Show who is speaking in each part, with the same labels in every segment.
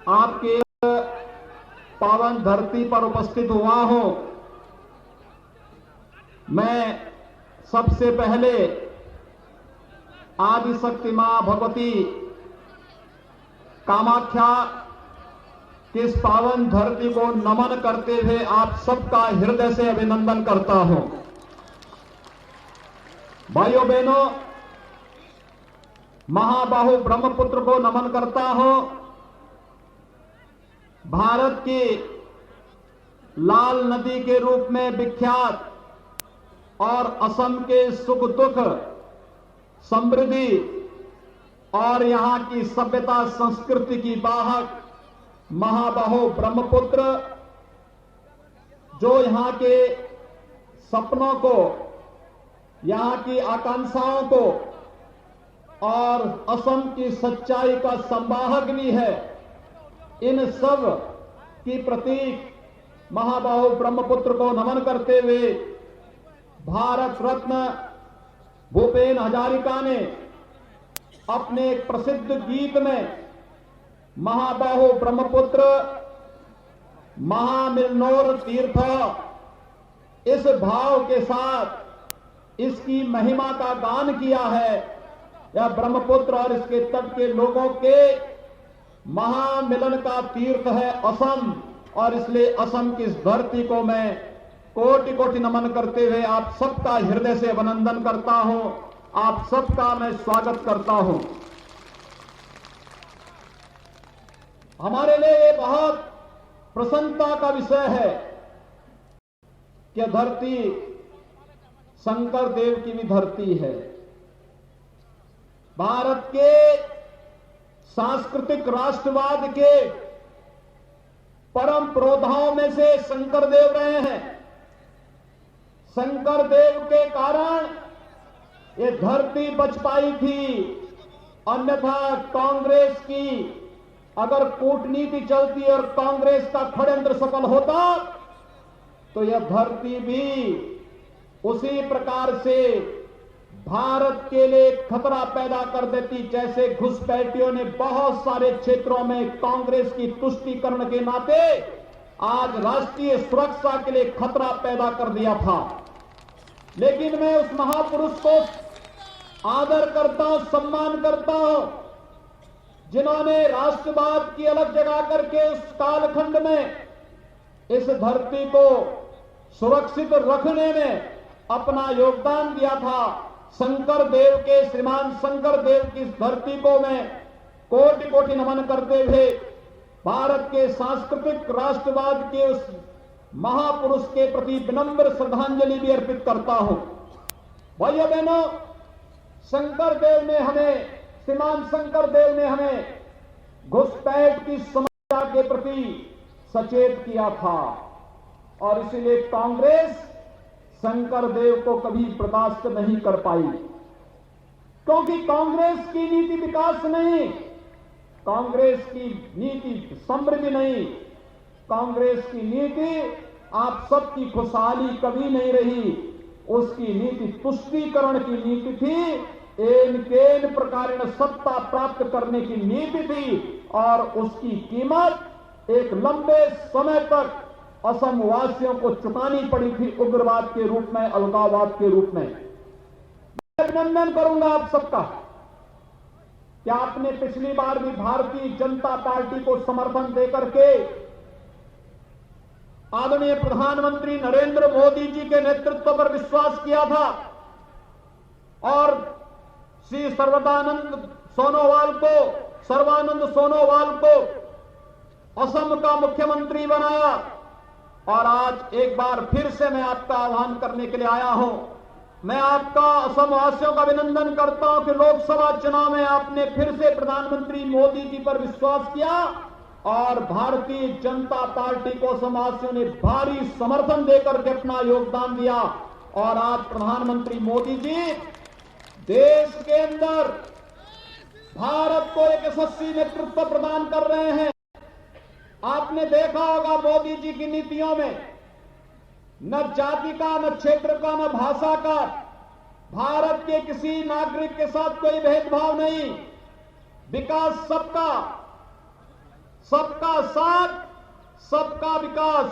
Speaker 1: आपके पावन धरती पर उपस्थित हुआ हूं। मैं सबसे पहले आदिशक्ति मां भगवती कामाख्या की इस पावन धरती को नमन करते हुए आप सबका हृदय से अभिनंदन करता हूं। भाइयों बहनों, महाबाहु ब्रह्मपुत्र को नमन करता हूं। भारत की लाल नदी के रूप में विख्यात और असम के सुख दुख, समृद्धि और यहां की सभ्यता संस्कृति की वाहक महाबाहु ब्रह्मपुत्र, जो यहां के सपनों को, यहां की आकांक्षाओं को और असम की सच्चाई का संवाहक भी है, इन सब की प्रतीक महाबाहु ब्रह्मपुत्र को नमन करते हुए भारत रत्न भूपेन हजारिका ने अपने एक प्रसिद्ध गीत में महाबाहु ब्रह्मपुत्र महामिलनोर तीर्थ, इस भाव के साथ इसकी महिमा का गान किया है। यह ब्रह्मपुत्र और इसके तट के लोगों के महामिलन का तीर्थ है असम, और इसलिए असम की इस धरती को मैं कोटि कोटि नमन करते हुए आप सबका हृदय से अभिनंदन करता हूं, आप सबका मैं स्वागत करता हूं। हमारे लिए ये बहुत प्रसन्नता का विषय है कि धरती शंकर देव की भी धरती है। भारत के सांस्कृतिक राष्ट्रवाद के परम पुरोधाओं में से शंकर देव रहे हैं। शंकर देव के कारण ये धरती बच पाई थी, अन्यथा कांग्रेस की अगर कूटनीति चलती और कांग्रेस का षड्यंत्र सफल होता तो यह धरती भी उसी प्रकार से भारत के लिए खतरा पैदा कर देती, जैसे घुसपैठियों ने बहुत सारे क्षेत्रों में कांग्रेस की तुष्टीकरण के नाते आज राष्ट्रीय सुरक्षा के लिए खतरा पैदा कर दिया था। लेकिन मैं उस महापुरुष को आदर करता हूं, सम्मान करता हूं, जिन्होंने राष्ट्रवाद की अलग जगा करके उस कालखंड में इस धरती को सुरक्षित रखने में अपना योगदान दिया था। शंकर देव के, श्रीमान शंकर देव की इस धरती को मैं कोटि कोटि नमन करते हुए भारत के सांस्कृतिक राष्ट्रवाद के उस महापुरुष के प्रति विनम्र श्रद्धांजलि भी अर्पित करता हूं। भाइयों बहनों, शंकर देव ने हमें, श्रीमान शंकर देव ने हमें घुसपैठ की समस्या के प्रति सचेत किया था, और इसीलिए कांग्रेस शंकर देव को कभी बर्दाश्त नहीं कर पाई, क्योंकि कांग्रेस की नीति विकास नहीं, कांग्रेस की नीति समृद्धि नहीं, कांग्रेस की नीति आप सबकी खुशहाली कभी नहीं रही। उसकी नीति तुष्टीकरण की नीति थी, एन केन प्रकार सत्ता प्राप्त करने की नीति थी, और उसकी कीमत एक लंबे समय तक असम वासियों को चुकानी पड़ी थी, उग्रवाद के रूप में, अलगाववाद के रूप में। मैं अभिनंदन करूंगा आप सबका कि आपने पिछली बार भी भारतीय जनता पार्टी को समर्थन देकर के आदरणीय प्रधानमंत्री नरेंद्र मोदी जी के नेतृत्व पर विश्वास किया था, और श्री सर्वानंद सोनोवाल को असम का मुख्यमंत्री बनाया। और आज एक बार फिर से मैं आपका आह्वान करने के लिए आया हूं। मैं आपका असम वासियों का अभिनंदन करता हूं कि लोकसभा चुनाव में आपने फिर से प्रधानमंत्री मोदी जी पर विश्वास किया, और भारतीय जनता पार्टी को असम वासियों ने भारी समर्थन देकर के अपना योगदान दिया, और आज प्रधानमंत्री मोदी जी देश के अंदर भारत को एक यशस्वी नेतृत्व प्रदान कर रहे हैं। आपने देखा होगा मोदी जी की नीतियों में न जाति का, न क्षेत्र का, न भाषा का, भारत के किसी नागरिक के साथ कोई भेदभाव नहीं, विकास सबका, सबका साथ, सबका विकास,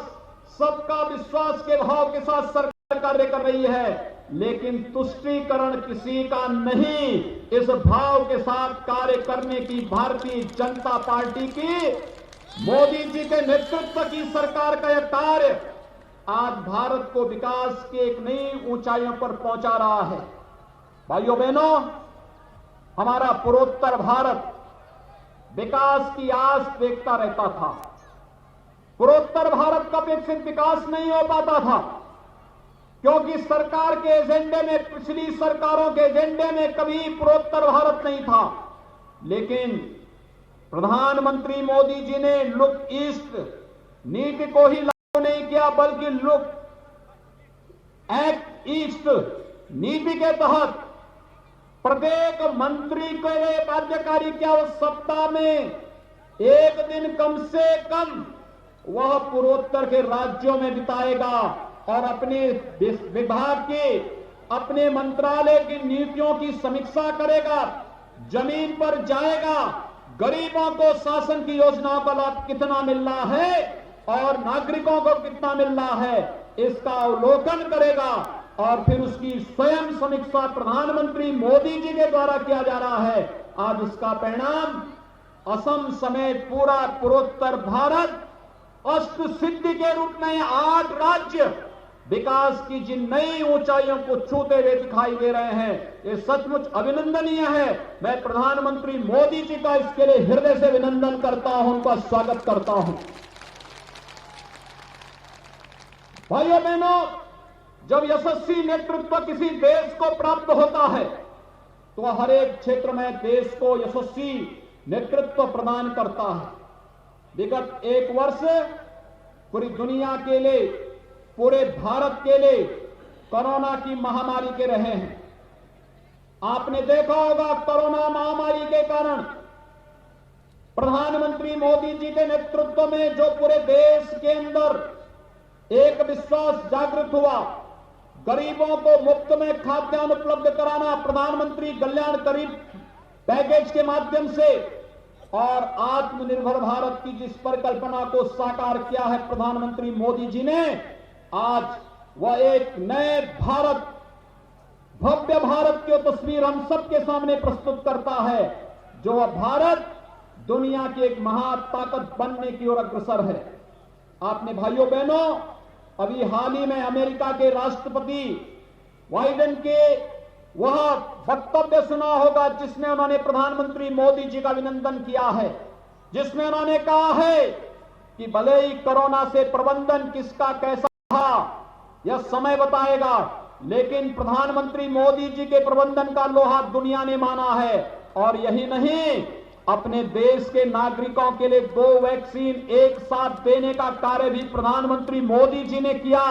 Speaker 1: सबका विश्वास के भाव के साथ सरकार कार्य कर रही है, लेकिन तुष्टीकरण किसी का नहीं, इस भाव के साथ कार्य करने की भारतीय जनता पार्टी की, मोदी जी के नेतृत्व की सरकार का यह कार्य आज भारत को विकास के एक नई ऊंचाइयों पर पहुंचा रहा है। भाइयों बहनों, हमारा पूर्वोत्तर भारत विकास की आस देखता रहता था। पूर्वोत्तर भारत का अपेक्षित विकास नहीं हो पाता था, क्योंकि सरकार के एजेंडे में, पिछली सरकारों के एजेंडे में कभी पूर्वोत्तर भारत नहीं था। लेकिन प्रधानमंत्री मोदी जी ने लुक ईस्ट नीति को ही लागू नहीं किया, बल्कि लुक एक्ट ईस्ट नीति के तहत प्रत्येक मंत्री के लिए बाध्यकारी क्या उस सप्ताह में एक दिन कम से कम वह पूर्वोत्तर के राज्यों में बिताएगा और अपने विभाग के, अपने मंत्रालय की नीतियों की समीक्षा करेगा, जमीन पर जाएगा, गरीबों को शासन की योजनाओं का लाभ कितना मिल रहा है और नागरिकों को कितना मिल रहा है, इसका अवलोकन करेगा और फिर उसकी स्वयं समीक्षा प्रधानमंत्री मोदी जी के द्वारा किया जा रहा है। आज इसका परिणाम असम समेत पूरा पूर्वोत्तर भारत अष्ट सिद्धि के रूप में 8 राज्य विकास की जिन नई ऊंचाइयों को छूते हुए दिखाई दे रहे हैं, ये सचमुच अभिनंदनीय है। मैं प्रधानमंत्री मोदी जी का इसके लिए हृदय से अभिनंदन करता हूं, उनका स्वागत करता हूं। भाइयों बहनों, जब यशस्वी नेतृत्व किसी देश को प्राप्त होता है तो हर एक क्षेत्र में देश को यशस्वी नेतृत्व प्रदान करता है। विगत 1 वर्ष पूरी दुनिया के लिए, पूरे भारत के लिए कोरोना की महामारी के रहे हैं। आपने देखा होगा, कोरोना महामारी के कारण प्रधानमंत्री मोदी जी के नेतृत्व में जो पूरे देश के अंदर एक विश्वास जागृत हुआ, गरीबों को मुफ्त में खाद्यान्न उपलब्ध कराना प्रधानमंत्री कल्याण गरीब पैकेज के माध्यम से, और आत्मनिर्भर भारत की जिस परिकल्पना को साकार किया है प्रधानमंत्री मोदी जी ने, आज वह एक नए भारत, भव्य भारत की तस्वीर हम सबके सामने प्रस्तुत करता है, जो वह भारत दुनिया की एक महाताकत बनने की ओर अग्रसर है। आपने भाइयों बहनों अभी हाल ही में अमेरिका के राष्ट्रपति बाइडेन के वह वक्तव्य सुना होगा, जिसमें उन्होंने प्रधानमंत्री मोदी जी का अभिनंदन किया है, जिसमें उन्होंने कहा है कि भले ही कोरोना से प्रबंधन किसका कैसा था यह समय बताएगा, लेकिन प्रधानमंत्री मोदी जी के प्रबंधन का लोहा दुनिया ने माना है। और यही नहीं, अपने देश के नागरिकों के लिए 2 वैक्सीन एक साथ देने का कार्य भी प्रधानमंत्री मोदी जी ने किया,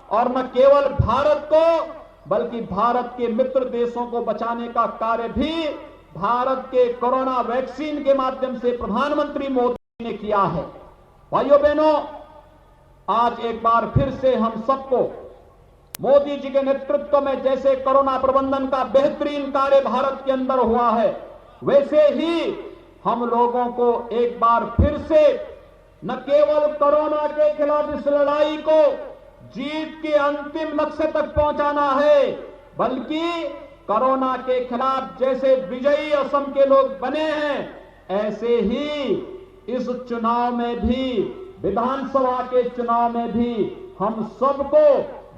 Speaker 1: और न केवल भारत को बल्कि भारत के मित्र देशों को बचाने का कार्य भी भारत के कोरोना वैक्सीन के माध्यम से प्रधानमंत्री मोदी ने किया है। भाइयों बहनों, आज एक बार फिर से हम सबको मोदी जी के नेतृत्व में जैसे कोरोना प्रबंधन का बेहतरीन कार्य भारत के अंदर हुआ है, वैसे ही हम लोगों को एक बार फिर से न केवल कोरोना के खिलाफ इस लड़ाई को जीत के अंतिम लक्ष्य तक पहुंचाना है, बल्कि कोरोना के खिलाफ जैसे विजयी असम के लोग बने हैं, ऐसे ही इस चुनाव में भी, विधानसभा के चुनाव में भी हम सबको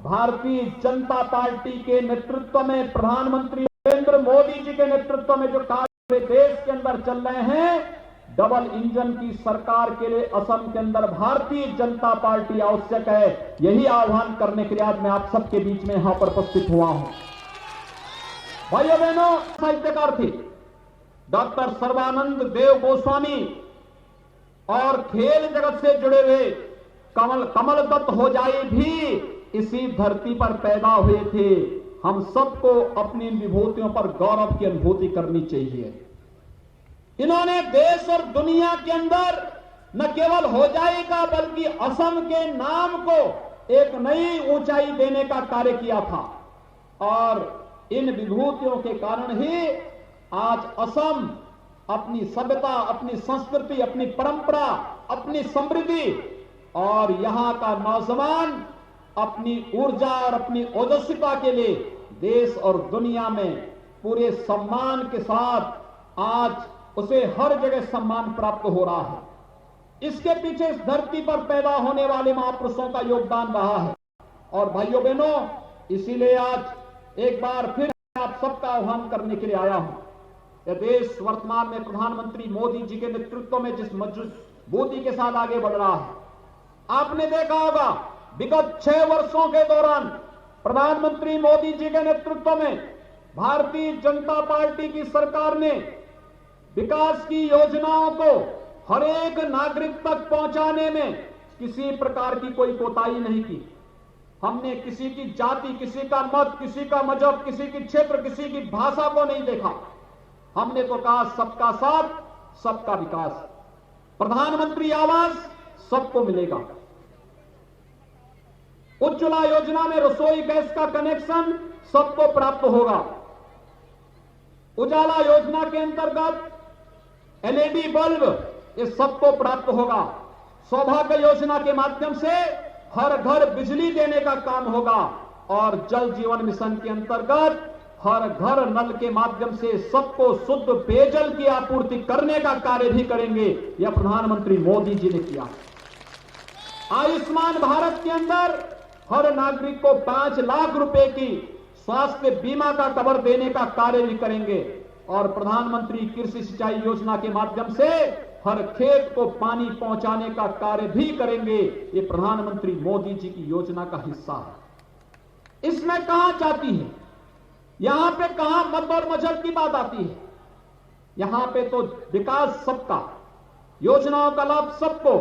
Speaker 1: भारतीय जनता पार्टी के नेतृत्व में, प्रधानमंत्री नरेंद्र मोदी जी के नेतृत्व में जो कार्य देश के अंदर चल रहे हैं, डबल इंजन की सरकार के लिए असम के अंदर भारतीय जनता पार्टी आवश्यक है। यही आह्वान करने के लिए आज मैं आप सबके बीच में यहां पर उपस्थित हुआ हूं। भाइयों बहनों, साहित्यकार थे डॉक्टर सर्बानंद देव गोस्वामी और खेल जगत से जुड़े हुए कमल दत्त होजाई भी इसी धरती पर पैदा हुए थे। हम सबको अपनी इन विभूतियों पर गौरव की अनुभूति करनी चाहिए। इन्होंने देश और दुनिया के अंदर न केवल होजाई का बल्कि असम के नाम को एक नई ऊंचाई देने का कार्य किया था, और इन विभूतियों के कारण ही आज असम अपनी सभ्यता, अपनी संस्कृति, अपनी परंपरा, अपनी समृद्धि, और यहां का नौजवान अपनी ऊर्जा और अपनी ओजस्विता के लिए देश और दुनिया में पूरे सम्मान के साथ आज उसे हर जगह सम्मान प्राप्त हो रहा है। इसके पीछे इस धरती पर पैदा होने वाले महापुरुषों का योगदान रहा है। और भाइयों बहनों, इसीलिए आज एक बार फिर आप सबका आह्वान करने के लिए आया हूं। यह देश वर्तमान में प्रधानमंत्री मोदी जी के नेतृत्व में जिस मजबूती के साथ आगे बढ़ रहा है, आपने देखा होगा विगत 6 वर्षों के दौरान प्रधानमंत्री मोदी जी के नेतृत्व में भारतीय जनता पार्टी की सरकार ने विकास की योजनाओं को हर एक नागरिक तक पहुंचाने में किसी प्रकार की कोई कोताही नहीं की। हमने किसी की जाति, किसी का मत, किसी का मजहब, किसी की क्षेत्र, किसी की भाषा को नहीं देखा। हमने तो कहा सबका साथ, सबका विकास। प्रधानमंत्री आवास सबको मिलेगा। उज्ज्वला योजना में रसोई गैस का कनेक्शन सबको प्राप्त होगा। उजाला योजना के अंतर्गत एलईडी बल्ब ये सबको प्राप्त होगा। सौभाग्य योजना के माध्यम से हर घर बिजली देने का काम होगा और जल जीवन मिशन के अंतर्गत हर घर नल के माध्यम से सबको शुद्ध पेयजल की आपूर्ति करने का कार्य भी करेंगे। यह प्रधानमंत्री मोदी जी ने किया। आयुष्मान भारत के अंदर हर नागरिक को 5 लाख रुपए की स्वास्थ्य बीमा का कवर देने का कार्य भी करेंगे। और प्रधानमंत्री कृषि सिंचाई योजना के माध्यम से हर खेत को पानी पहुंचाने का कार्य भी करेंगे। ये प्रधानमंत्री मोदी जी की योजना का हिस्सा है। इसमें कहां जाती है, यहां पे कहां मत और मजहब की बात आती है? यहां पे तो विकास सबका, योजनाओं का लाभ सबको,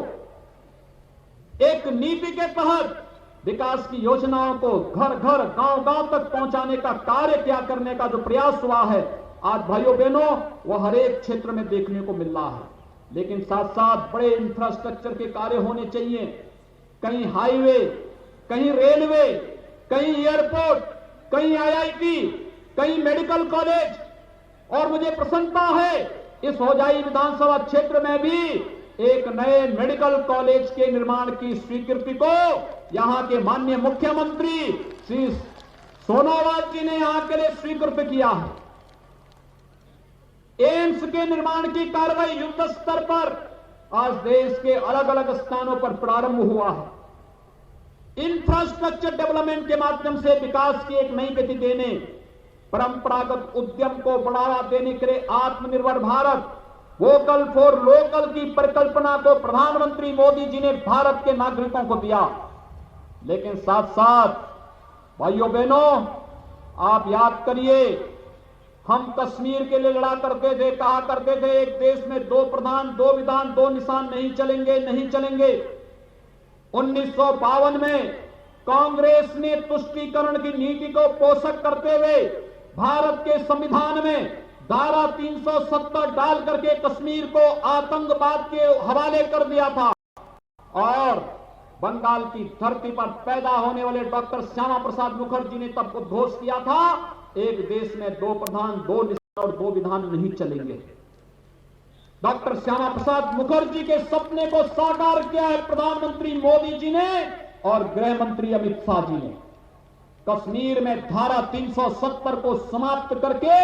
Speaker 1: एक नीति के तहत विकास की योजनाओं को घर घर, गांव गांव तक पहुंचाने का कार्य क्या करने का जो प्रयास हुआ है, आज भाइयों बहनों, वह हर एक क्षेत्र में देखने को मिल रहा है। लेकिन साथ साथ बड़े इंफ्रास्ट्रक्चर के कार्य होने चाहिए। कहीं हाईवे, कहीं रेलवे, कहीं एयरपोर्ट, कहीं आईआईटी, कहीं मेडिकल कॉलेज। और मुझे प्रसन्नता है इस होजाई विधानसभा क्षेत्र में भी एक नए मेडिकल कॉलेज के निर्माण की स्वीकृति को यहां के माननीय मुख्यमंत्री श्री सोनोवाल जी ने यहां के लिए स्वीकृत किया है। एम्स के निर्माण की कार्रवाई युद्ध स्तर पर आज देश के अलग अलग स्थानों पर प्रारंभ हुआ है। इंफ्रास्ट्रक्चर डेवलपमेंट के माध्यम से विकास की एक नई गति देने, परंपरागत उद्यम को बढ़ावा देने के लिए आत्मनिर्भर भारत, वोकल फॉर लोकल की परिकल्पना को प्रधानमंत्री मोदी जी ने भारत के नागरिकों को दिया। लेकिन साथ साथ भाइयों बहनों, आप याद करिए, हम कश्मीर के लिए लड़ा करते थे, कहा करते थे एक देश में 2 प्रधान, 2 विधान, 2 निशान नहीं चलेंगे, नहीं चलेंगे। 1952 में कांग्रेस ने तुष्टीकरण की नीति को पोषक करते हुए भारत के संविधान में धारा 370 डाल करके कश्मीर को आतंकवाद के हवाले कर दिया था। और बंगाल की धरती पर पैदा होने वाले डॉक्टर श्यामा प्रसाद मुखर्जी ने तब उद्घोष किया था, एक देश में 2 प्रधान, 2 निशान और 2 विधान नहीं चलेंगे। डॉक्टर श्यामा प्रसाद मुखर्जी के सपने को साकार किया है प्रधानमंत्री मोदी जी ने और गृह मंत्री अमित शाह जी ने। कश्मीर में धारा 370 को समाप्त करके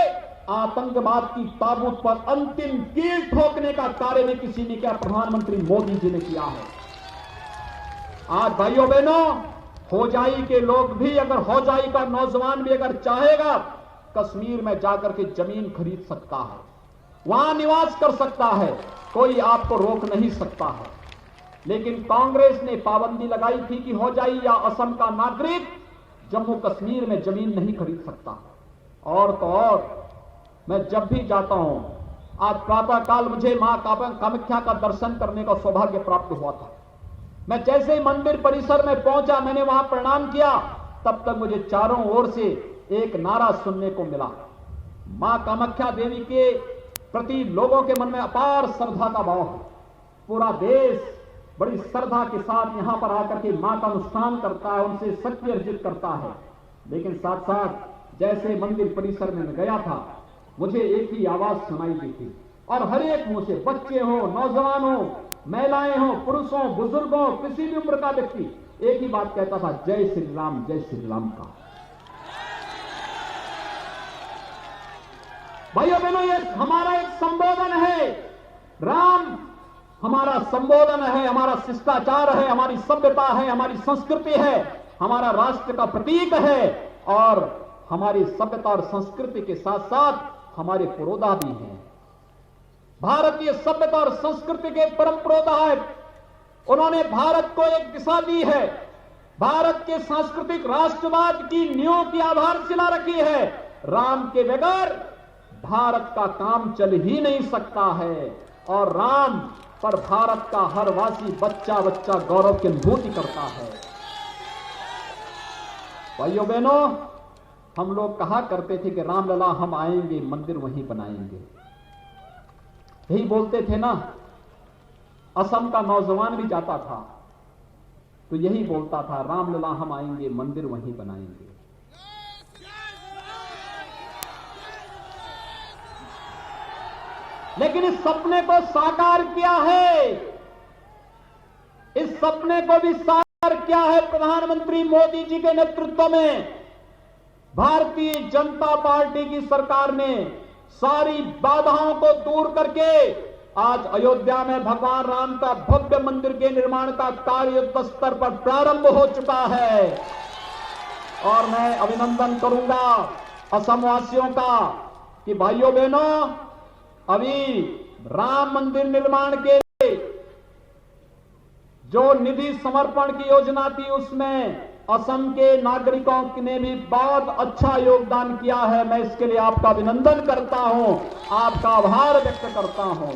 Speaker 1: आतंकवाद की ताबूत पर अंतिम कील ठोकने का कार्य भी किसी ने किया, प्रधानमंत्री मोदी जी ने किया है। आज भाइयों बहनों, होजाई के लोग भी, अगर होजाई का नौजवान भी अगर चाहेगा, कश्मीर में जाकर के जमीन खरीद सकता है, वहां निवास कर सकता है, कोई आपको रोक नहीं सकता है। लेकिन कांग्रेस ने पाबंदी लगाई थी कि होजाई या असम का नागरिक जम्मू कश्मीर में जमीन नहीं खरीद सकता। और तो और, मैं जब भी जाता हूं, आज प्रातः काल मुझे मां कामाख्या का दर्शन करने का सौभाग्य प्राप्त हुआ था। मैं जैसे ही मंदिर परिसर में पहुंचा, मैंने वहां प्रणाम किया, तब तक मुझे चारों ओर से एक नारा सुनने को मिला। मां कामाख्या देवी के प्रति लोगों के मन में अपार श्रद्धा का भाव है। पूरा देश बड़ी श्रद्धा के साथ यहां पर आकर के मां का अनुष्ठान करता है, उनसे शक्ति अर्जित करता है। लेकिन साथ साथ जैसे मंदिर परिसर में गया था, मुझे एक ही आवाज सुनाई दी थी, और हर एक मुंह से, बच्चे हो, नौजवान हो, महिलाएं हो, पुरुष हो, बुजुर्ग हो, किसी भी उम्र का व्यक्ति एक ही बात कहता था, जय श्री राम, जय श्री राम का। भाइयों बहनों, ये हमारा एक संबोधन है। राम हमारा संबोधन है, हमारा शिष्टाचार है, हमारी सभ्यता है, हमारी संस्कृति है, हमारा राष्ट्र का प्रतीक है और हमारी सभ्यता और संस्कृति के साथ साथ हमारे पुरोधा भी हैं। भारतीय सभ्यता और संस्कृति के परम पुरोधा है। उन्होंने भारत को एक दिशा दी है। भारत के सांस्कृतिक राष्ट्रवाद की नींव की आधारशिला रखी है। राम के बगैर भारत का काम चल ही नहीं सकता है और राम पर भारत का हर वासी बच्चा बच्चा गौरव की अनुभूति करता है। भाइयों बहनों, हम लोग कहा करते थे कि रामलला हम आएंगे, मंदिर वहीं बनाएंगे। यही बोलते थे ना। असम का नौजवान भी जाता था तो यही बोलता था, रामलला हम आएंगे, मंदिर वहीं बनाएंगे। लेकिन इस सपने को साकार किया है, इस सपने को भी साकार किया है प्रधानमंत्री मोदी जी के नेतृत्व में। भारतीय जनता पार्टी की सरकार ने सारी बाधाओं को दूर करके आज अयोध्या में भगवान राम का भव्य मंदिर के निर्माण का कार्य युद्ध स्तर पर प्रारंभ हो चुका है। और मैं अभिनंदन करूंगा असम वासियों का कि भाइयों बहनों, अभी राम मंदिर निर्माण के लिए जो निधि समर्पण की योजना थी उसमें असम के नागरिकों ने भी बहुत अच्छा योगदान किया है। मैं इसके लिए आपका अभिनंदन करता हूं, आपका आभार व्यक्त करता हूं।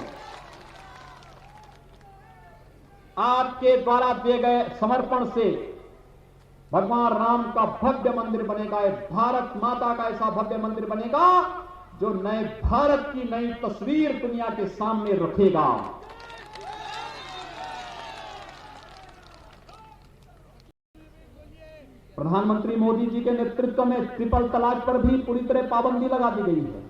Speaker 1: आपके द्वारा दिए गए समर्पण से भगवान राम का भव्य मंदिर बनेगा। भारत माता का ऐसा भव्य मंदिर बनेगा जो नए भारत की नई तस्वीर दुनिया के सामने रखेगा। प्रधानमंत्री मोदी जी के नेतृत्व में ट्रिपल तलाक पर भी पूरी तरह पाबंदी लगा दी गई है।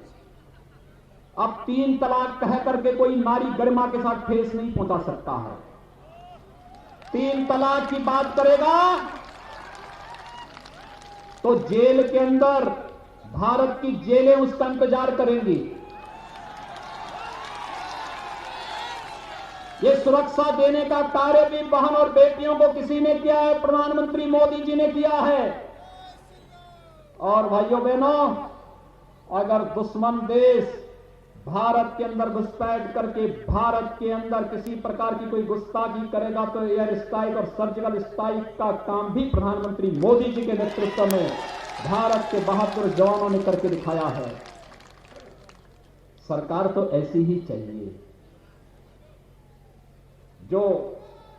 Speaker 1: अब 3 तलाक कह करके कोई नारी गरिमा के साथ ठेस नहीं पहुंचा सकता है। 3 तलाक की बात करेगा तो जेल के अंदर भारत की जेलें उसका इंतजार करेंगी। ये सुरक्षा देने का कार्य भी बहन और बेटियों को किसी ने किया है, प्रधानमंत्री मोदी जी ने किया है। और भाइयों बहनों, अगर दुश्मन देश भारत के अंदर घुसपैठ करके भारत के अंदर किसी प्रकार की कोई गुस्ताखी करेगा तो एयर स्ट्राइक और सर्जिकल स्ट्राइक का काम भी प्रधानमंत्री मोदी जी के नेतृत्व में भारत के बहादुर जवानों ने करके दिखाया है। सरकार तो ऐसी ही चाहिए जो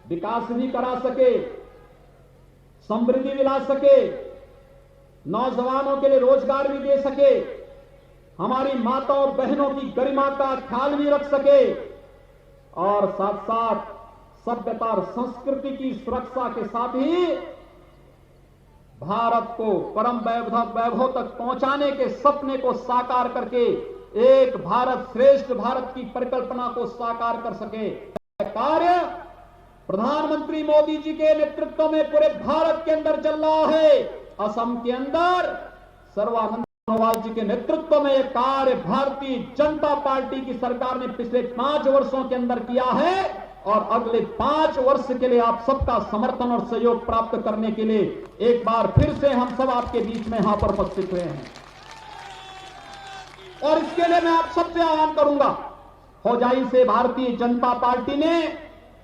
Speaker 1: विकास भी करा सके, समृद्धि भी ला सके, नौजवानों के लिए रोजगार भी दे सके, हमारी माताओं और बहनों की गरिमा का ख्याल भी रख सके और साथ साथ सभ्यता और संस्कृति की सुरक्षा के साथ ही भारत को परम वैभव तक पहुंचाने के सपने को साकार करके एक भारत श्रेष्ठ भारत की परिकल्पना को साकार कर सके। कार्य प्रधानमंत्री मोदी जी के नेतृत्व में पूरे भारत के अंदर चल रहा है। असम के अंदर सर्वानंद सोनोवाल जी के नेतृत्व में यह कार्य भारतीय जनता पार्टी की सरकार ने पिछले 5 वर्षों के अंदर किया है और अगले 5 वर्ष के लिए आप सबका समर्थन और सहयोग प्राप्त करने के लिए एक बार फिर से हम सब आपके बीच में यहां पर उपस्थित हुए हैं। और इसके लिए मैं आप सबसे आह्वान करूंगा, होजाई से भारतीय जनता पार्टी ने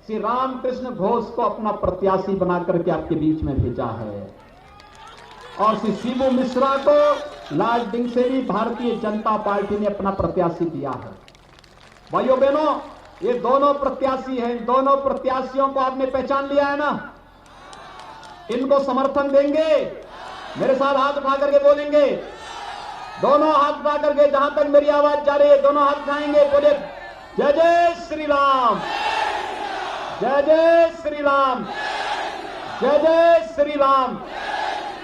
Speaker 1: श्री रामकृष्ण घोष को अपना प्रत्याशी बनाकर के आपके बीच में भेजा है और श्री शिबू मिश्रा को लालडिंग से भी भारतीय जनता पार्टी ने अपना प्रत्याशी दिया है। भाइयों बहनों, ये दोनों प्रत्याशी हैं। दोनों प्रत्याशियों को आपने पहचान लिया है ना? इनको समर्थन देंगे? मेरे साथ हाथ उठा करके बोलेंगे। दोनों हाथ उठा करके, जहां तक मेरी आवाज जा रही है दोनों हाथ उठाएंगे, बोले जय जय श्री राम, जय जय श्री राम, जय जय श्री राम।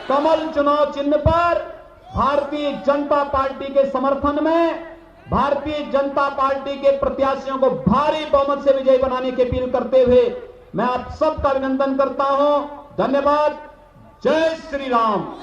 Speaker 1: कमल चुनाव चिन्ह पर भारतीय जनता पार्टी के समर्थन में भारतीय जनता पार्टी के प्रत्याशियों को भारी बहुमत से विजयी बनाने की अपील करते हुए मैं आप सबका अभिनंदन करता हूं। धन्यवाद। जय श्री राम।